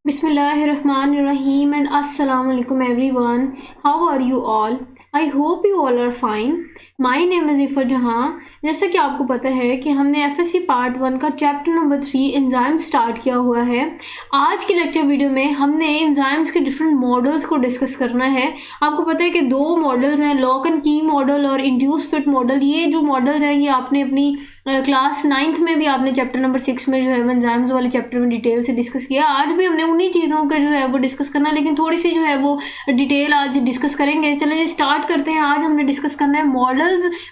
Bismillahirrahmanirrahim and Assalamu alaikum everyone. How are you all? I hope you all are fine. My name is इफ़ा जहाँ. जैसा कि आपको पता है कि हमने एफएससी पार्ट 1 का चैप्टर नंबर 3 एंजाइम स्टार्ट किया हुआ है. आज की लेक्चर वीडियो में हमने एंजाइम्स के डिफरेंट मॉडल्स को डिस्कस करना है. आपको पता है कि दो मॉडल्स हैं, लॉक एंड की मॉडल और इंड्यूस फिट मॉडल. ये जो मॉडल्स हैं ये आपने अपनी क्लास 9th में भी आपने चैप्टर नंबर 6 में जो है एंजाइम्स वाले चैप्टर में डिटेल से डिस्कस किया. आज भी हमने उन्हीं चीज़ों का जो है वो डिस्कस करना है, लेकिन थोड़ी सी जो है वो डिटेल आज डिस्कस करेंगे. चलिए स्टार्ट करते हैं. आज हमने डिस्कस करना है models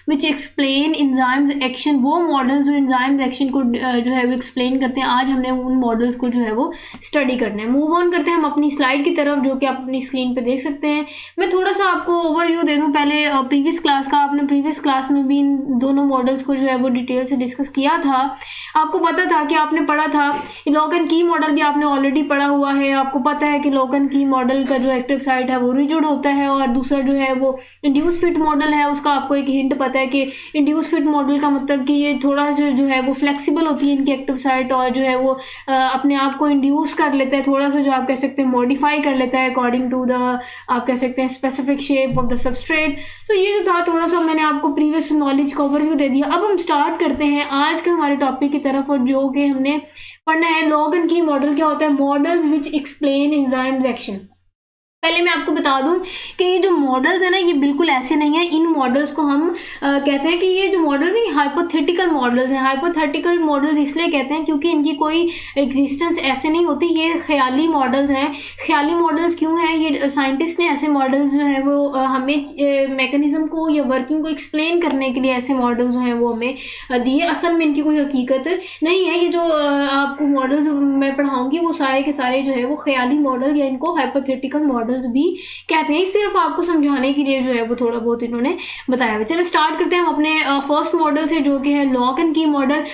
which explain enzymes action. वो मॉडल्स जो एंजाइम्स एक्शन को जो है वो एक्सप्लेन करते हैं, आज हमने उन मॉडल्स को जो है वो स्टडी करना है. मूव ऑन करते हैं हम अपनी स्लाइड की तरफ, जो कि आप अपनी स्क्रीन पे देख सकते हैं. मैं थोड़ा सा आपको ओवरव्यू दे दूं पहले प्रीवियस क्लास का. आपने प्रीवियस क्लास में भी इन दोनों मॉडल्स को जो है वो डिटेल से डिस्कस किया था. आपको पता था कि आपने पढ़ा था लॉक एंड की मॉडल भी आपने ऑलरेडी पढ़ा हुआ है. आपको पता है कि लॉक एंड की मॉडल का जो एक्टिव साइट है वो रिजिड होता है, और दूसरा जो है वो इंड्यूस फिट मॉडल है. उसका आपको एक हिंट पता है कि इंड्यूस फिट मॉडल का मतलब कि ये थोड़ा जो है वो फ्लेक्सिबल होती है इनकी एक्टिव साइट, और जो है वो अपने आप को इंड्यूस कर लेता है, थोड़ा सा जो आप कह सकते हैं मॉडिफाई कर लेता है अकॉर्डिंग टू द आप कह सकते हैं specific shape of the substrate. तो ये जो था थोड़ा सा मैंने आपको प्रीवियस नॉलेज का ओवरव्यू दे दिया. अब हम स्टार्ट करते हैं आज के हमारे टॉपिक की तरफ, और जो कि हमने पढ़ना है लॉक एंड की मॉडल. क्या होता है? Models which explain enzymes action. पहले मैं आपको बता दूं कि ये जो मॉडल्स है ना ये बिल्कुल ऐसे नहीं है. इन मॉडल्स को हम कहते हैं कि ये जो मॉडल्स हैं हाइपोथेटिकल मॉडल्स हैं. हाइपोथेटिकल मॉडल्स इसलिए कहते हैं क्योंकि इनकी कोई एग्जिस्टेंस ऐसे नहीं होती. ये ख्याली मॉडल्स हैं. ख्याली मॉडल्स क्यों हैं? ये साइंटिस्ट ने ऐसे मॉडल्स जो हैं वो हमें मैकेनिज्म को या वर्किंग को एक्सप्लेन करने के लिए ऐसे मॉडल्स जो हैं वो हमें दिए. असल में इनकी कोई हकीकत नहीं है. ये जो आपको मॉडल्स मैं पढ़ाऊँगी वो सारे के सारे जो है वो ख्याली मॉडल या इनको हाइपोथेटिकल मॉडल भी कहते हैं. सिर्फ आपको समझाने के लिए जो है वो थोड़ा बहुत इन्होंने बताया. चलो स्टार्ट करते हैं हम अपने फर्स्ट मॉडल से, जो कि है लॉक एंड की मॉडल.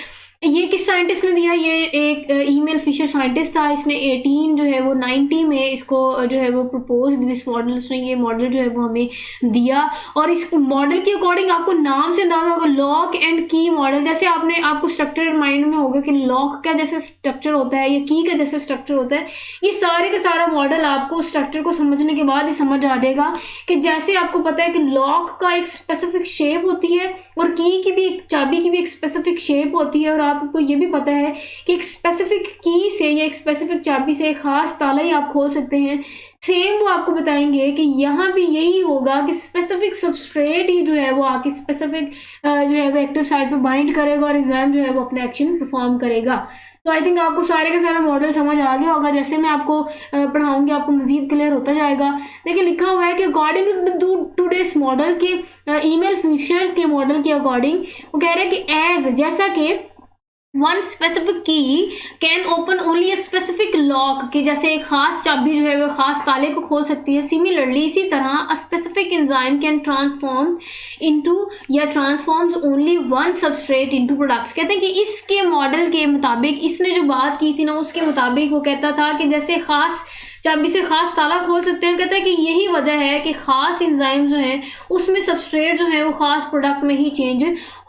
ये किस साइंटिस्ट ने दिया? ये एक ईमेल फिशर साइंटिस्ट था. इसने 18 जो है वो 90 में इसको जो है वो प्रपोज दिस मॉडल. उसने ये मॉडल जो है वो हमें दिया, और इस मॉडल के अकॉर्डिंग आपको नाम से अंदाजा होगा लॉक एंड की मॉडल. जैसे आपको स्ट्रक्चर माइंड में होगा कि लॉक का जैसे स्ट्रक्चर होता है या की का जैसे स्ट्रक्चर होता है, ये सारे का सारा मॉडल आपको स्ट्रक्चर को समझने के बाद ही समझ आ जाएगा कि जैसे आपको पता है कि लॉक का एक स्पेसिफिक शेप होती है और की भी चाबी की भी एक स्पेसिफिक शेप होती है, और आपको ये भी पता है कि एक स्पेसिफिक की से या एक स्पेसिफिक चाबी से एक खास ताला ही आप खोल सकते हैं. सेम वो आपको बताएंगे कि यहाँ भी यही होगा कि स्पेसिफिक सबस्ट्रेट ही जो है वो आके स्पेसिफिक जो है वो एक्टिव साइट पे बाइंड करेगा और एंजाइम जो है वो अपना एक्शन परफॉर्म करेगा. तो आई थिंक आपको सारे का सारा मॉडल समझ आ गया होगा. जैसे मैं आपको पढ़ाऊंगी आपको मजीद क्लियर होता जाएगा. देखिए लिखा हुआ है कि अकॉर्डिंग टू दिस मॉडल के ईमेल फिशर्स के मॉडल के अकॉर्डिंग वो कह रहे हैं कि एज जैसा कि वन स्पेसिफिक की can open only a specific lock, कि जैसे एक खास चाबी जो है वो खास ताले को खोल सकती है. सिमिलरली इसी तरह a specific enzyme can transform into या transforms only one substrate into products. कहते हैं कि इसके मॉडल के मुताबिक, इसने जो बात की थी ना उसके मुताबिक वो कहता था कि जैसे खास चाबी से खास ताला खोल सकते हैं. कहता है कि यही वजह है कि खास एंजाइम जो हैं उसमें सबस्ट्रेट जो है वो खास प्रोडक्ट में ही चेंज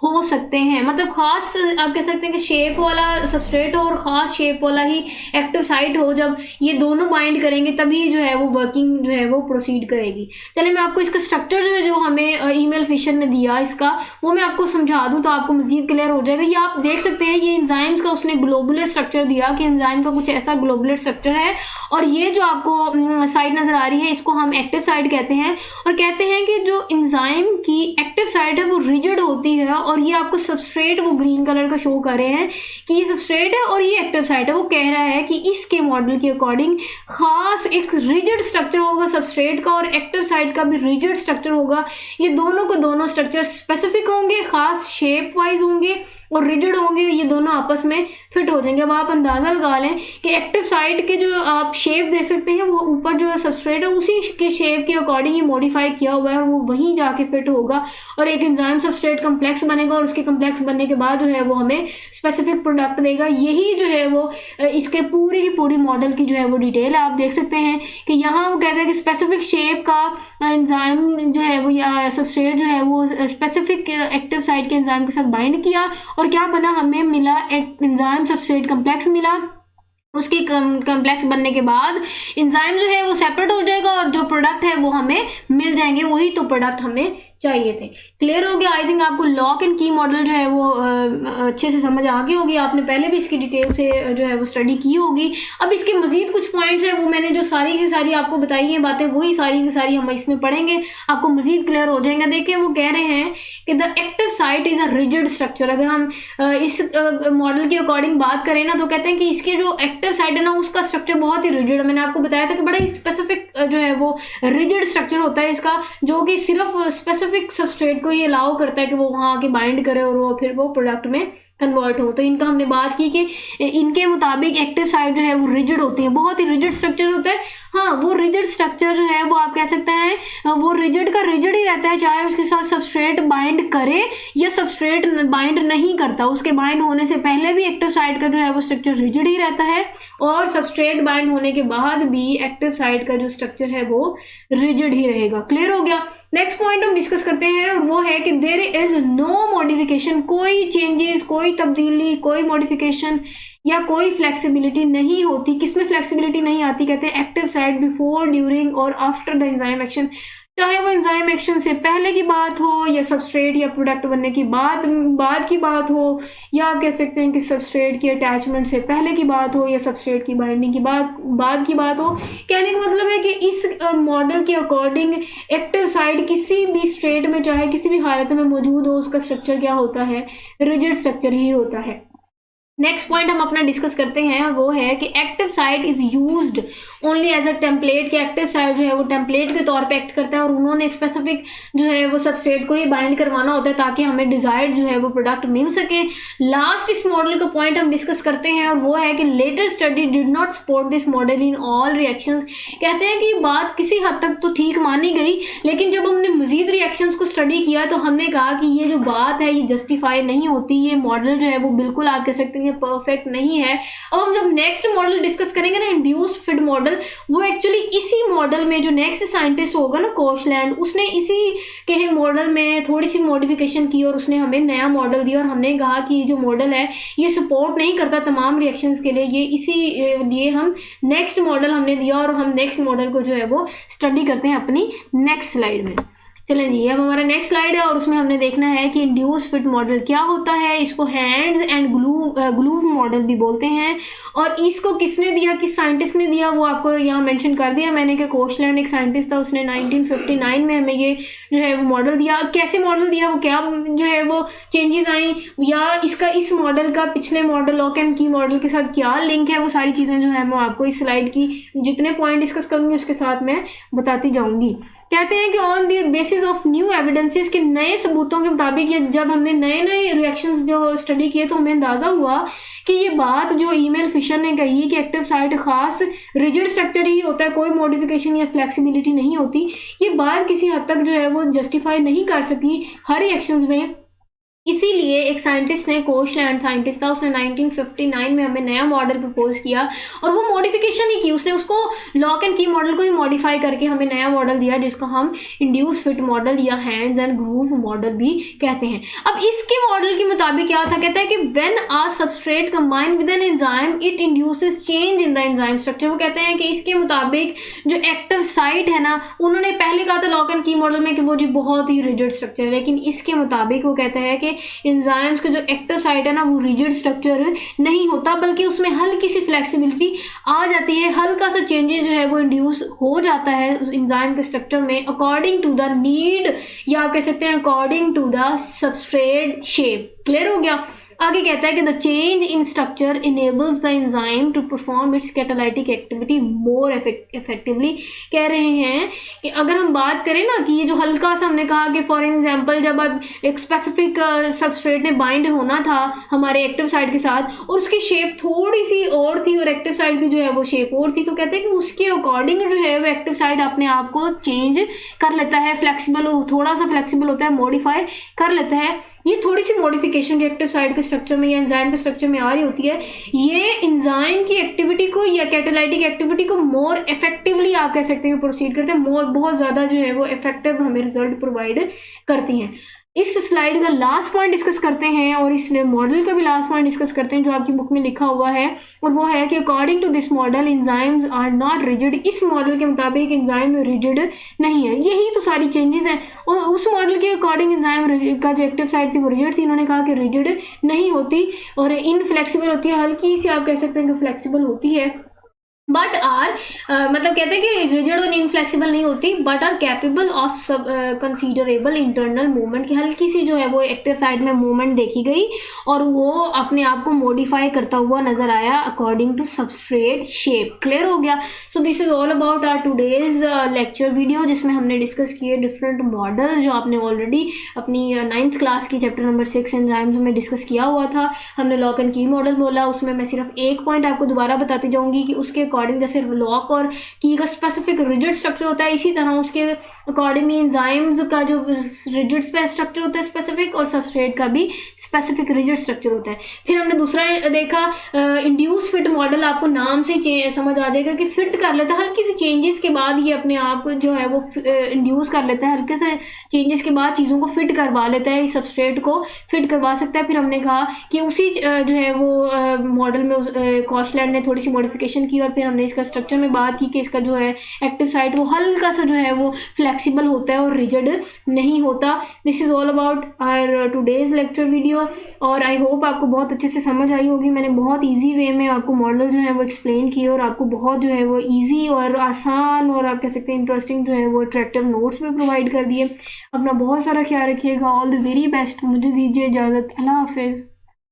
हो सकते हैं. मतलब खास आप कह सकते हैं कि शेप वाला सबस्ट्रेट हो और ख़ास शेप वाला ही एक्टिव साइट हो. जब ये दोनों बाइंड करेंगे तभी जो है वो वर्किंग जो है वो प्रोसीड करेगी. चलिए मैं आपको इसका स्ट्रक्चर जो है जो हमें ईमेल फिशर ने दिया इसका वो मैं आपको समझा दूं तो आपको मजीद क्लियर हो जाएगा. ये आप देख सकते हैं ये एंजाइम्स का उसने ग्लोबुलर स्ट्रक्चर दिया कि एंजाइम का कुछ ऐसा ग्लोबुलर स्ट्रक्चर है, और ये जो आपको साइड नज़र आ रही है इसको हम एक्टिव साइट कहते हैं. और कहते हैं कि जो एंजाइम की एक्टिव साइट है वो रिजिड होती है, और ये आपको सबस्ट्रेट वो ग्रीन कलर का शो कर रहे हैं कि ये सबस्ट्रेट है और ये एक्टिव साइट है. वो कह रहा है कि इसके मॉडल के अकॉर्डिंग खास एक रिजिड स्ट्रक्चर होगा सबस्ट्रेट का, और एक्टिव साइट का भी रिजिड स्ट्रक्चर होगा. ये दोनों को दोनों स्ट्रक्चर स्पेसिफिक होंगे, खास शेप वाइज होंगे और रिजिड होंगे. ये दोनों आपस में फिट हो जाएंगे. अब आप अंदाज़ा लगा लें कि एक्टिव साइट के जो आप शेप देख सकते हैं वो ऊपर जो सबस्ट्रेट है उसी के शेप के अकॉर्डिंग ही मॉडिफाई किया हुआ है, और वो वहीं जाके फिट होगा और एक एंजाइम सबस्ट्रेट कम्प्लेक्स बनेगा, और उसके कम्प्लेक्स बनने के बाद जो है वो हमें स्पेसिफिक प्रोडक्ट देगा. यही जो है वो इसके पूरी की पूरी मॉडल की जो है वो डिटेल है. आप देख सकते हैं कि यहाँ वो कहते हैं कि स्पेसिफिक शेप का एंजाइम जो है वो या सबस्ट्रेट जो है वो स्पेसिफिक एक्टिव साइट के एंजाइम के साथ बाइंड किया, और क्या बना? हमें मिला एक एंजाइम सबस्ट्रेट कम्प्लेक्स मिला. उसकी कॉम्प्लेक्स बनने के बाद एंजाइम जो है वो सेपरेट हो जाएगा और जो प्रोडक्ट है वो हमें मिल जाएंगे, वही तो प्रोडक्ट हमें चाहिए थे। क्लियर हो गया? आई थिंक आपको लॉक एंड की मॉडल जो है वो अच्छे से समझ आ गई होगी, आपने पहले भी इसकी डिटेल से जो है वो स्टडी की होगी। अब इसके मजीद कुछ पॉइंट्स हैं, वो मैंने जो सारी की सारी आपको बताई हैं बातें, वही सारी की सारी हम इसमें पढ़ेंगे, आपको मजीद क्लियर हो जाएंगे। देखिए वो कह रहे हैं कि the active site is a rigid structure. अगर हम इस मॉडल के अकॉर्डिंग बात करें ना, तो कहते हैं कि इसके जो एक्टिव साइट है ना, उसका स्ट्रक्चर बहुत ही रिजिड, मैंने आपको बताया था कि बड़ा ही स्पेसिफिक जो है वो रिजिड स्ट्रक्चर होता है इसका, जो कि सिर्फ स्पेसिफिक सबस्ट्रेट को ये अलाउ करता है कि वो वहाँ आके बाइंड करे और वो फिर वो प्रोडक्ट में कन्वर्ट हो। तो इनका हमने बात की कि इनके मुताबिक एक्टिव साइट जो है वो रिजिड होती है, बहुत ही रिजिड स्ट्रक्चर होता है। हाँ, वो रिजिड स्ट्रक्चर जो है वो आप कह सकते हैं वो रिजिड का रिजिड ही रहता है, चाहे उसके साथ सबस्ट्रेट बाइंड करे या सबस्ट्रेट बाइंड नहीं करता, उसके बाइंड होने से पहले भी एक्टिव साइट का जो है वो स्ट्रक्चर रिजिड ही रहता है, और सबस्ट्रेट बाइंड होने के बाद भी एक्टिव साइट का जो स्ट्रक्चर है वो रिजिड ही रहेगा। क्लियर हो गया? नेक्स्ट पॉइंट हम डिस्कस करते हैं और वो है कि देयर इज नो मॉडिफिकेशन, कोई चेंजेस, कोई तब्दीली, कोई मॉडिफिकेशन या कोई फ्लेक्सिबिलिटी नहीं होती। किसमें फ्लेक्सिबिलिटी नहीं आती? कहते हैं एक्टिव साइट बिफोर, ड्यूरिंग और आफ्टर द एंजाइम एक्शन। चाहे वो एंजाइम एक्शन से पहले की बात हो या सबस्ट्रेट या प्रोडक्ट बनने की बाद की बात हो, या आप कह सकते हैं कि सबस्ट्रेट की अटैचमेंट से पहले की बात हो या सबस्ट्रेट की बाइंडिंग की बाद की बात हो। कहने का मतलब है कि इस मॉडल के अकॉर्डिंग एक्टिव साइट किसी भी स्टेट में, चाहे किसी भी हालत में मौजूद हो, उसका स्ट्रक्चर क्या होता है? रिजिड स्ट्रक्चर ही होता है। नेक्स्ट पॉइंट हम अपना डिस्कस करते हैं, वो है कि active site is used only as a template, कि एक्टिव साइट जो है वो टेम्पलेट के तौर पे एक्ट करता है और उन्होंने स्पेसिफिक जो है वो सबस्ट्रेट को ही बाइंड करवाना होता है ताकि हमें डिजायर्ड जो है वो प्रोडक्ट मिल सके। लास्ट इस मॉडल का पॉइंट हम डिस्कस करते हैं और वो है कि later study did not support this model in all reactions. कहते हैं कि बात किसी हद तक तो ठीक मानी गई, लेकिन जब हमने मजीद रिएक्शंस को स्टडी किया तो हमने कहा कि ये जो बात है ये जस्टिफाई नहीं होती, ये मॉडल जो है वो बिल्कुल आप कह सकते हैं परफेक्ट नहीं है। अब हम जब नेक्स्ट मॉडल डिस्कस करेंगे ना, इंड्यूस्ड फिट मॉडल, वो एक्चुअली इसी मॉडल में जो नेक्स्ट साइंटिस्ट होगा ना कोशलैंड, उसने इसी के मॉडल में थोड़ी सी मॉडिफिकेशन की और उसने हमें नया मॉडल दिया और हमने कहा कि ये जो मॉडल है ये सपोर्ट नहीं करता तमाम रिएक्शंस के लिए, ये इसी लिए हम नेक्स्ट मॉडल हमने दिया और हम नेक्स्ट मॉडल को जो है वो स्टडी करते हैं अपनी नेक्स्ट स्लाइड में। चलें जी, अब हमारा नेक्स्ट स्लाइड है और उसमें हमने देखना है कि इंड्यूस फिट मॉडल क्या होता है। इसको हैंड्स एंड ग्लूव मॉडल भी बोलते हैं, और इसको किसने दिया, किस साइंटिस्ट ने दिया, वो आपको यहाँ मेंशन कर दिया मैंने कि कोशलैंड एक साइंटिस्ट था, उसने 1959 में हमें ये जो है वो मॉडल दिया। कैसे मॉडल दिया, वो क्या जो है वो चेंजेस आई, या इसका इस मॉडल का पिछले मॉडल लॉक एंड की मॉडल के साथ क्या लिंक है, वो सारी चीज़ें जो है मैं आपको इस स्लाइड की जितने पॉइंट डिस्कस करूँगी उसके साथ मैं बताती जाऊँगी। कहते हैं कि on the basis of new evidences, के नए सबूतों के मुताबिक, ये जब हमने नए नए रिएक्शंस जो स्टडी किए तो हमें अंदाजा हुआ कि ये बात जो ईमेल फिशर ने कही कि एक्टिव साइट खास रिजिड स्ट्रक्चर ही होता है, कोई मॉडिफिकेशन या फ्लेक्सिबिलिटी नहीं होती, ये बात किसी हद तक जो है वो जस्टिफाई नहीं कर सकी हर रिएक्शंस में। इसीलिए एक साइंटिस्ट ने, कोशलैंड साइंटिस्ट था, उसने 1959 में हमें नया मॉडल प्रपोज किया और वो मॉडिफिकेशन ही की, उसने उसको लॉक एंड की मॉडल को ही मॉडिफाई करके हमें नया मॉडल दिया जिसको हम इंड्यूस फिट मॉडल या हैंड्स एंड ग्रूव मॉडल भी कहते हैं। अब इसके मॉडल के मुताबिक क्या था, कहता है कि when a substrate combine with an enzyme it induces change in the enzyme structure. वो कहते हैं कि इसके मुताबिक जो एक्टिव साइट है ना, उन्होंने पहले कहा था लॉक एंड की मॉडल में कि वो जी बहुत ही रिजिड स्ट्रक्चर है, लेकिन इसके मुताबिक वो कहता है कि एंजाइम्स का जो एक्टिव साइट है ना वो रिजिड स्ट्रक्चर नहीं होता, बल्कि उसमें हल्की सी फ्लेक्सिबिलिटी आ जाती है, हल्का सा चेंजेस जो है वो इंड्यूस हो जाता है उस एंजाइम के स्ट्रक्चर में अकॉर्डिंग टू द नीड, या आप कह सकते हैं according to the substrate shape. Clear हो गया? आगे कहता है कि the change in structure enables the enzyme to perform its catalytic activity more effectively. कह रहे हैं कि अगर हम बात करें ना कि ये जो हल्का सा, हमने कहा कि फॉर एग्जांपल जब अब एक स्पेसिफिक सबस्ट्रेट ने बाइंड होना था हमारे एक्टिव साइट के साथ और उसकी शेप थोड़ी सी और थी और एक्टिव साइट की जो है वो शेप और थी, तो कहते हैं कि उसके अकॉर्डिंग जो है वो एक्टिव साइट अपने आप को चेंज कर लेता है, फ्लेक्सिबल, थोड़ा सा फ्लेक्सिबल होता है, मॉडिफाई कर लेता है। ये थोड़ी सी मॉडिफिकेशन जो एक्टिव साइट के स्ट्रक्चर में या एंजाइम के स्ट्रक्चर में आ रही होती है, ये एंजाइम की एक्टिविटी को या कैटालाइटिक एक्टिविटी को मोर इफेक्टिवली आप कह सकते हैं प्रोसीड करते हैं, बहुत ज़्यादा जो है वो इफेक्टिव हमें रिजल्ट प्रोवाइड करती हैं। इस स्लाइड का लास्ट पॉइंट डिस्कस करते हैं और इस मॉडल का भी लास्ट पॉइंट डिस्कस करते हैं जो आपकी बुक में लिखा हुआ है, और वो है कि according to this model enzymes are not rigid. इस मॉडल के मुताबिक एंजाइम रिजिड नहीं है। यही तो सारी चेंजेस हैं। और उस मॉडल के अकॉर्डिंग एंजाइम का जो एक्टिव साइट थी वो रिजिड थी, इन्होंने कहा कि रिजिड नहीं होती और इनफ्लेक्सिबल होती है। हल्की सी आप कह सकते हैं कि फ्लेक्सिबल होती है, बट आर मतलब कहते हैं कि रिजिड और इनफ्लेक्सिबल नहीं होती, बट आर कैपेबल ऑफ सब कंसीडरेबल इंटरनल मूवमेंट की हल्की सी जो है वो एक्टिव साइड में मूवमेंट देखी गई और वो अपने आप को मॉडिफाई करता हुआ नजर आया according to substrate shape. Clear हो गया? So this is all about our today's lecture video, जिसमें हमने डिस्कस किए डिफरेंट मॉडल जो आपने ऑलरेडी अपनी 9th क्लास की चैप्टर नंबर 6 एंजाइम्स में डिस्कस किया हुआ था। हमने लॉक एंड की मॉडल बोला, उसमें मैं सिर्फ एक पॉइंट आपको दोबारा बताती जाऊंगी कि उसके अकॉर्डिंग जैसे लॉक और की का स्पेसिफिक रिजिड स्ट्रक्चर होता है, इसी तरह उसके अकॉर्डिंग एंजाइम्स का जो रिजिड स्ट्रक्चर होता है स्पेसिफिक, और सबस्ट्रेट का भी स्पेसिफिक रिजिड स्ट्रक्चर होता है। फिर हमने दूसरा देखा इंड्यूस फिट मॉडल। आपको नाम से समझ आ जाएगा कि फिट कर लेता है, हल्की सी चेंजेस के बाद ये अपने आप जो है वो इंड्यूस कर लेता है, हल्के से चेंजेस के बाद चीज़ों को फिट करवा लेता है, सबस्ट्रेट को फिट करवा सकता है। फिर हमने कहा कि उसी जो है वो मॉडल में कॉशलैंड ने थोड़ी सी मॉडिफिकेशन की और फिर हमने इसका स्ट्रक्चर में बात की कि इसका जो है एक्टिव साइट वो हल्का सा जो है वो फ्लेक्सिबल होता है और रिजिड नहीं होता। This is all about our today's lecture video, और आई होप आपको बहुत अच्छे से समझ आई होगी। मैंने बहुत ईजी वे में आपको मॉडल जो है वो एक्सप्लेन किए और आपको बहुत जो है वो ईजी और आसान और आप कह सकते हैं इंटरेस्टिंग जो है वो अट्रैक्टिव नोट्स भी प्रोवाइड कर दिए। अपना बहुत सारा ख्याल रखिएगा। All the very best. मुझे दीजिए इजाज़त। अल्लाह हाफिज़।